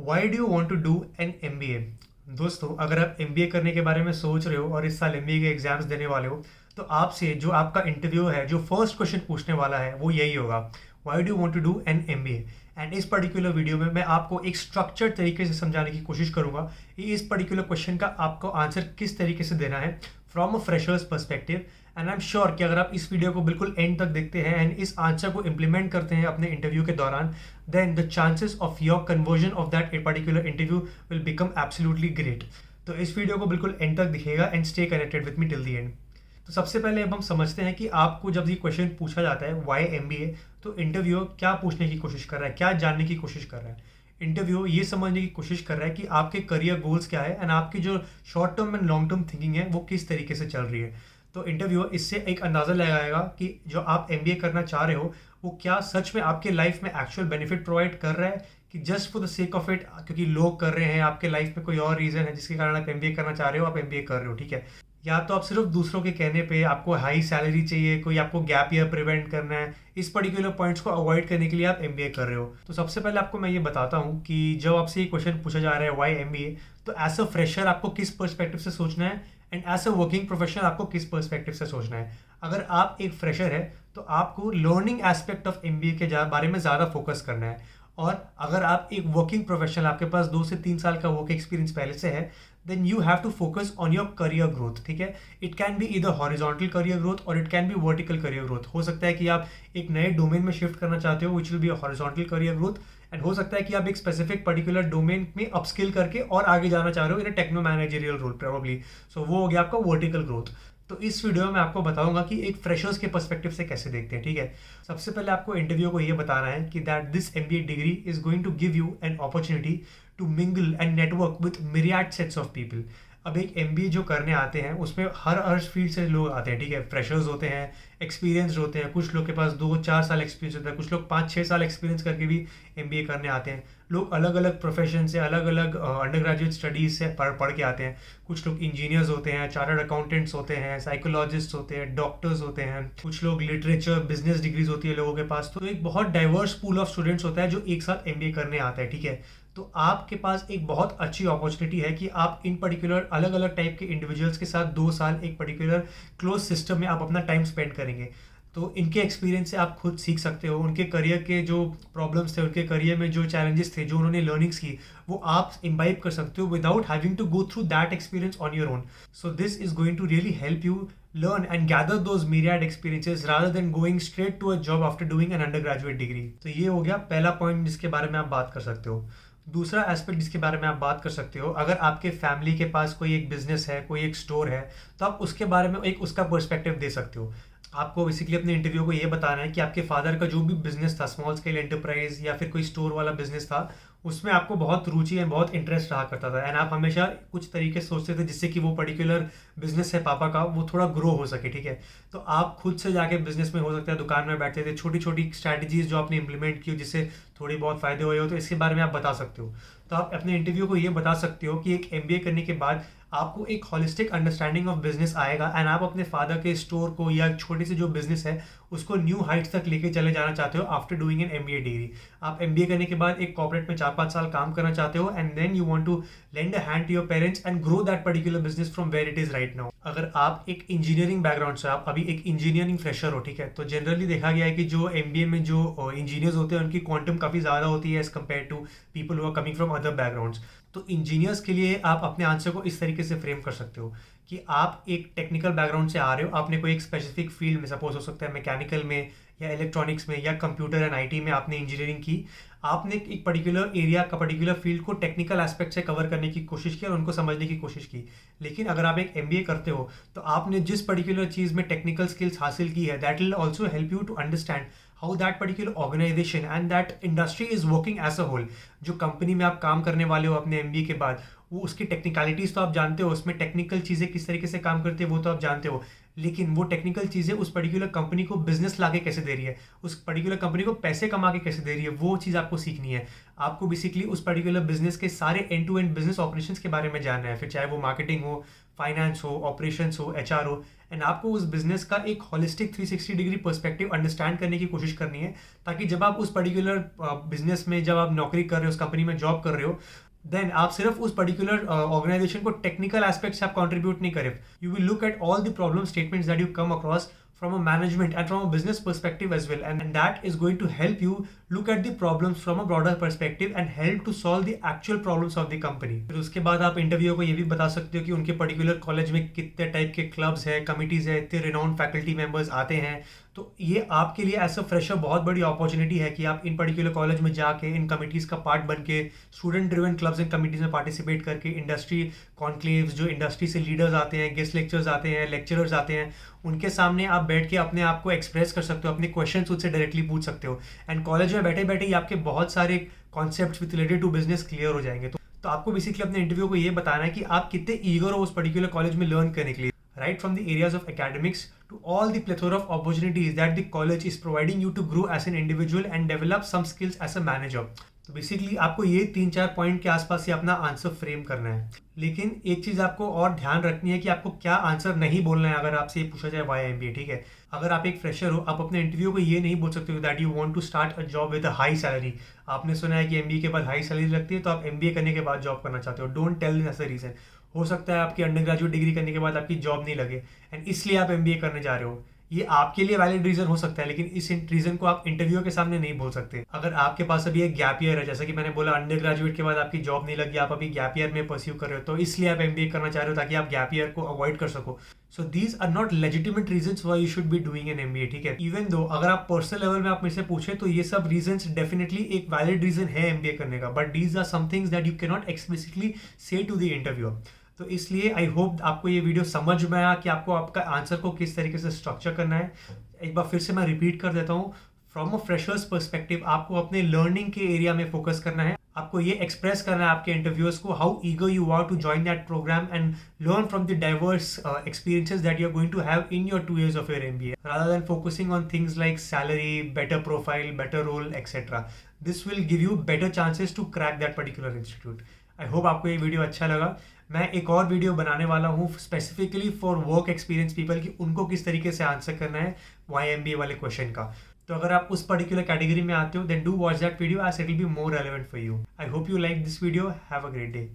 Y do you want to do an MBA। दोस्तों, अगर आप MBA करने के बारे में सोच रहे हो और इस साल MBA के एग्जाम्स देने वाले हो, तो आपसे जो आपका इंटरव्यू है, जो फर्स्ट क्वेश्चन पूछने वाला है, वो यही होगा, why do you want to do an MBA। And इस पर्टिकुलर वीडियो में मैं आपको एक स्ट्रक्चर्ड तरीके से समझाने की कोशिश करूंगा कि इस पर्टिकुलर क्वेश्चन का आपको आंसर किस तरीके से देना है from a freshers perspective. And I am sure कि अगर आप इस वीडियो को बिल्कुल एंड तक देखते हैं एंड इस आंसर को इम्प्लीमेंट करते हैं अपने इंटरव्यू के दौरान, then the chances of your conversion of that particular interview will become absolutely great. तो इस वीडियो को बिल्कुल एंड तक दिखेगा and stay connected with me till the end. तो सबसे पहले अब हम समझते हैं कि आपको जब ये क्वेश्चन पूछा जाता है वाई MBA, तो इंटरव्यू क्या पूछने की कोशिश कर रहा है, क्या जानने की कोशिश कर रहा है। इंटरव्यू ये समझने की कोशिश कर रहा है कि आपके करियर गोल्स क्या है एंड आपकी जो short term and long term thinking है वो किस तरीके से चल रही है। तो इंटरव्यू इससे एक अंदाज़ा लगाएगा कि जो आप MBA करना चाह रहे हो वो क्या सच में आपके लाइफ में एक्चुअल बेनिफिट प्रोवाइड कर रहा है, कि just for the sake of it, क्योंकि लोग कर रहे हैं, आपके लाइफ में कोई और रीज़न है जिसके कारण आप MBA करना चाह रहे हो, आप MBA कर रहे हो, ठीक है। या तो आप सिर्फ दूसरों के कहने पे आपको हाई सैलरी चाहिए, कोई आपको गैप ईयर प्रिवेंट करना है, इस पर्टिकुलर पॉइंट्स को अवॉइड करने के लिए आप MBA कर रहे हो। तो सबसे पहले आपको मैं ये बताता हूँ कि जब आपसे ये क्वेश्चन पूछा जा रहा है वाई MBA, तो एज अ फ्रेशर आपको किस पर्सपेक्टिव से सोचना है and as a working professional आपको किस पर्सपेक्टिव से सोचना है। अगर आप एक फ्रेशर है तो आपको लर्निंग एस्पेक्ट ऑफ MBA के बारे में ज़्यादा फोकस करना है, और अगर आप एक वर्किंग प्रोफेशनल, आपके पास 2 से 3 साल का वर्क एक्सपीरियंस पहले से है, then you have to focus on your career growth, ठीक है। It can be either horizontal career growth or it can be vertical career growth. हो सकता है कि आप एक नए डोमेन में शिफ्ट करना चाहते हो, which will be horizontal career growth, and हो सकता है कि आप एक स्पेसिफिक पर्टिकुलर डोमेन में अपस्किल करके और आगे जाना चाह रहे हो इन अ टेक्नो मैनेजरियल रोल प्रोबेबली। सो वो हो गया आपका वर्टिकल ग्रोथ। तो इस वीडियो में आपको बताऊंगा कि एक फ्रेशर्स के पर्सपेक्टिव से कैसे देखते हैं, ठीक है। सबसे पहले आपको इंटरव्यू को ये बताना है कि that this MBA degree is going to give you an opportunity to mingle and network with myriad sets of people. अब एक MBA जो करने आते हैं उसमें हर फील्ड से लोग आते हैं, ठीक है। फ्रेशर्स होते हैं, एक्सपीरियंस्ड होते हैं, कुछ लोग के पास 2-4 साल एक्सपीरियंस होता है, कुछ लोग 5-6 साल एक्सपीरियंस करके भी MBA करने आते हैं। लोग अलग अलग प्रोफेशन से, अलग अलग अंडर ग्रेजुएट स्टडीज़ से पढ़ के आते हैं। कुछ लोग इंजीनियर्स होते हैं, चार्टर्ड अकाउंटेंट्स होते हैं, साइकोलॉजिस्ट होते हैं, डॉक्टर्स होते हैं, कुछ लोग लिटरेचर बिजनेस डिग्रीज होती है लोगों के पास। तो एक बहुत डाइवर्स पूल ऑफ स्टूडेंट्स होता है जो एक साथ MBA करने आता है, ठीक है। तो आपके पास एक बहुत अच्छी अपॉर्चुनिटी है कि आप इन पर्टिकुलर अलग अलग टाइप के इंडिविजुअल्स के साथ 2 साल एक पर्टिकुलर क्लोज सिस्टम में आप अपना टाइम स्पेंड करेंगे। तो इनके एक्सपीरियंस से आप खुद सीख सकते हो, उनके करियर के जो प्रॉब्लम्स थे, उनके करियर में जो चैलेंजेस थे, जो उन्होंने लर्निंग्स की, वो आप इम्बाइब कर सकते हो without having to go through that experience on your own. So this is going to really help you learn and gather those myriad experiences rather than going straight to a job after doing an undergraduate degree। तो ये हो गया पहला point जिसके बारे में आप बात कर सकते हो। दूसरा एस्पेक्ट जिसके बारे में आप बात कर सकते हो, अगर आपके फैमिली के पास कोई एक बिजनेस है, कोई एक स्टोर है, तो आप उसके बारे में एक उसका पर्सपेक्टिव दे सकते हो। आपको बेसिकली अपने इंटरव्यू को ये बताना है कि आपके फादर का जो भी बिजनेस था, स्मॉल स्केल एंटरप्राइज या फिर कोई स्टोर वाला बिजनेस था, उसमें आपको बहुत रुचि एंड बहुत इंटरेस्ट रहा करता था, एंड आप हमेशा कुछ तरीके सोचते थे जिससे कि वो पर्टिकुलर बिजनेस है पापा का, वो थोड़ा ग्रो हो सके, ठीक है। तो आप खुद से जाके बिजनेस में, हो सकता है दुकान में बैठते थे, छोटी छोटी स्ट्रैटेजीज जो आपने इंप्लीमेंट की हो जिससे थोड़ी बहुत फायदे हुए हो, तो इसके बारे में आप बता सकते हो। तो आप अपने इंटरव्यू को ये बता सकते हो कि एक MBA करने के बाद आपको एक होलिस्टिक अंडरस्टैंडिंग ऑफ बिजनेस आएगा एंड आप अपने फादर के स्टोर को या छोटी सी जो बिजनेस है उसको न्यू हाइट्स तक लेके चले जाना चाहते हो after doing an MBA degree. आप MBA करने के बाद एक कॉर्पोरेट में 4-5 साल काम करना चाहते हो and then you want to lend a hand to your parents and grow that particular business from where it is right now. अगर आप एक इंजीनियरिंग बैकग्राउंड से, आप अभी एक इंजीनियरिंग फ्रेशर हो, ठीक है, तो जनरली देखा गया है कि जो MBA में जो इंजीनियर्स होते हैं उनकी क्वांटम काफ़ी ज़्यादा होती है as compare to people who are coming from other backgrounds. तो इंजीनियर्स के लिए आप अपने आंसर को इस तरीके से फ्रेम कर सकते हो कि आप एक टेक्निकल बैकग्राउंड से आ रहे हो, आपने कोई एक स्पेसिफिक फील्ड में, सपोज हो सकता है मैकेनिकल में या इलेक्ट्रॉनिक्स में या कंप्यूटर एंड IT में आपने इंजीनियरिंग की, आपने एक पर्टिकुलर एरिया का, पर्टिकुलर फील्ड को टेक्निकल एस्पेक्ट से कवर करने की कोशिश की और उनको समझने की कोशिश की। लेकिन अगर आप एक MBA करते हो तो आपने जिस पर्टिकुलर चीज़ में टेक्निकल स्किल्स हासिल की है, that will also help you to understand how that particular organisation and that industry is working as a whole. जो कंपनी में आप काम करने वाले हो अपने MBA के बाद, वो उसकी टेक्निकलिटीज़ तो आप जानते हो, उसमें टेक्निकल चीज़ें किस तरीके से काम करती है वो तो आप जानते हो, लेकिन वो टेक्निकल चीज़ें उस पर्टिकुलर कंपनी को बिजनेस लाके कैसे दे रही है, उस पर्टिकुलर कंपनी को पैसे कमा के कैसे दे रही है, वो चीज़ आपको सीखनी है। आपको बेसिकली उस पर्टिकुलर बिजनेस के सारे end to end business operations के बारे में जानना है, फिर चाहे वो मार्केटिंग हो, फाइनेंस हो, ऑपरेशंस हो, एचआर हो। एंड आपको उस बिजनेस का एक होलिस्टिक 360 डिग्री पर्सपेक्टिव अंडरस्टैंड करने की कोशिश करनी है, ताकि जब आप उस पर्टिकुलर बिजनेस में, जब आप नौकरी कर रहे हो, उस कंपनी में जॉब कर रहे हो, देन आप सिर्फ उस पर्टिकुलर ऑर्गेनाइजेशन को टेक्निकल एस्पेक्ट से आप कंट्रीब्यूट नहीं करें। You will look at all the problem statements that you come across from a management and from a business perspective as well, and that is going to help you look at the problems from a broader perspective and help to solve the actual problems of the company. फिर उसके बाद आप interview को ये भी बता सकते हो कि उनके पर्टिकुलर कॉलेज में कितने टाइप के क्लब्स है, कमिटीज है, इतने रिनाउंड फैकल्टी मेंबर्स आते हैं। तो ये आपके लिए एज अ फ्रेशर बहुत बड़ी अपॉर्चुनिटी है कि आप इन पर्टिकुलर कॉलेज में जाके इन कमिटीज़ का पार्ट बन के, student driven clubs and committees में पार्टिसिपेट करके, इंडस्ट्री कॉन्क्लेव्स, जो इंडस्ट्री से लीडर्स आते हैं, गेस्ट लेक्चर्स आते हैं, लेक्चरर्स आते हैं, उनके सामने आप बैठ के अपने आप को एक्सप्रेस कर सकते हो, अपने क्वेश्चंस उनसे डायरेक्टली पूछ सकते हो। एंड कॉलेज में बैठे बैठे ही आपके बहुत सारे concepts with related to business clear हो जाएंगे। तो आपको बेसिकली अपने इंटरव्यू को ये बताना है कि आप कितने ईगर हो उस पर्टिकुलर कॉलेज में लर्न करने के लिए, right from the areas of academics to all the plethora of opportunities that the college is providing you to grow as an individual and develop some skills as a manager. तो basically आपको ये 3-4 point के आसपास ही अपना answer frame करना है। लेकिन एक चीज़ आपको और ध्यान रखनी है कि आपको क्या आंसर नहीं बोलना है अगर आपसे ये पूछा जाए वाई एमबीए, ठीक है। अगर आप एक फ्रेशर हो, आप अपने इंटरव्यू को ये नहीं बोल सकते हो that you want to start a job with a high salary. आपने सुना है कि एमबीए के बाद हाई सैलरी लगती है, तो आप एमबीए करने के बाद जॉब करना चाहते हो। Don't tell this as a reason. हो सकता है आपकी अंडर ग्रेजुएट डिग्री करने के बाद आपकी जॉब नहीं लगे एंड इसलिए आप एमबीए करने जा रहे हो। ये आपके लिए वैलिड रीजन हो सकता है, लेकिन इस रीजन को आप इंटरव्यू के सामने नहीं बोल सकते। अगर आपके पास अभी एक गैप ईयर है, जैसा कि मैंने बोला अंडर ग्रेजुएट के बाद आपकी जॉब नहीं लगी, आप अभी गैप ईयर में परस्यू कर रहे हो, तो इसलिए आप एमबीए करना चाह रहे हो ताकि आप गैप ईयर को अवॉइड कर सको। So these are not legitimate reasons why you should be doing an MBA, ठीक है। इवन दो अगर आप पर्सनल लेवल में आप मेरे से पूछे तो ये सब रीजंस डेफिनेटली एक वैलिड रीजन है एमबीए करने का, but these are some things that you can not explicitly say to the interviewer. तो इसलिए आई होप आपको ये वीडियो समझ में आया कि आपको आपका आंसर को किस तरीके से स्ट्रक्चर करना है। एक बार फिर से मैं रिपीट कर देता हूँ, फ्रॉम अ फ्रेशर्स पर्सपेक्टिव आपको अपने लर्निंग के एरिया में फोकस करना है। आपको ये एक्सप्रेस करना है आपके इंटरव्यूअर्स को how eager you are to join that programme and learn from the diverse experiences that you're going to have in your 2 years of your MBA, rather than focusing on things like salary, better profile, better role, etc. This will give you better chances to crack that particular institute. I hope आपको ये video अच्छा लगा। मैं एक और video बनाने वाला हूँ specifically for work experience people कि उनको किस तरीके से आंसर करना है वाई एमबीए वाले क्वेश्चन का। तो अगर आप उस पर्टिकुलर कैटेगरी में आते हो then do watch that video as it will be more relevant for you. I hope you like this video. Have a great day.